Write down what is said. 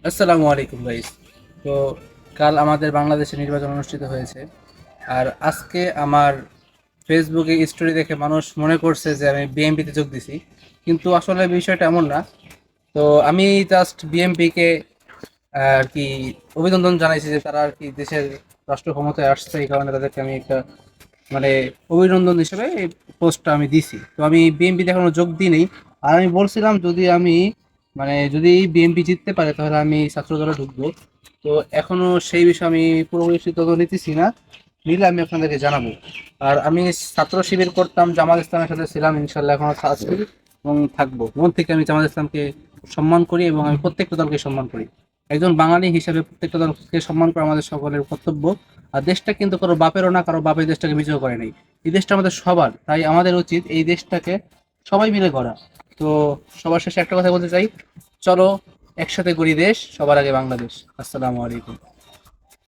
আসসালামু আলাইকুম গাইস। তো কাল আমাদের বাংলাদেশে নির্বাচন অনুষ্ঠিত হয়েছে। আর আজকে আমার ফেসবুকে স্টোরি দেখে মানুষ মনে করছে যে আমি বিএনপিতে যোগ দিছি, কিন্তু আসলে বিষয়টা এমন না। তো আমি জাস্ট বিএনপিকে আর কি অভিনন্দন জানাইছি যে তারা আর কি দেশের রাষ্ট্র ক্ষমতায় আসছে, এই কারণে তাদেরকে আমি একটা মানে অভিনন্দন হিসেবে এই পোস্টটা আমি দিছি। তো আমি বিএনপিতে এখনো যোগ দিইনি। আর আমি বলছিলাম যদি আমি যদি বিএনপি জিততে পারে তাহলে আমি ছাত্র দলে ঢুকবো। তো এখনো সেই বিষয়ে আমি পুরোপুরি সিদ্ধান্ত নিতেছি না, নিলে আমি আপনাদেরকে জানাবো। আর আমি ছাত্র শিবির করতাম, জামাত ইসলামের সাথে ছিলাম, ইনশাল্লাহ এখনো আছি এবং থাকবো। মন থেকে আমি জামাত ইসলামকে সম্মান করি এবং আমি প্রত্যেকটা দলকে সম্মান করি। একজন বাঙালি হিসেবে প্রত্যেকটা দলকে সম্মান করা আমাদের সকলের কর্তব্য। আর দেশটা কিন্তু কারো বাপেরও না, কারো বাপের দেশটাকে বিজয় করে নাই। এই দেশটা আমাদের সবার, তাই আমাদের উচিত এই দেশটাকে সবাই মিলে গড়া। তো সবার শেষে একটা কথা বলতে চাই, চলো একসাথে গড়ি দেশ, সবার আগে বাংলাদেশ। আসসালামু আলাইকুম।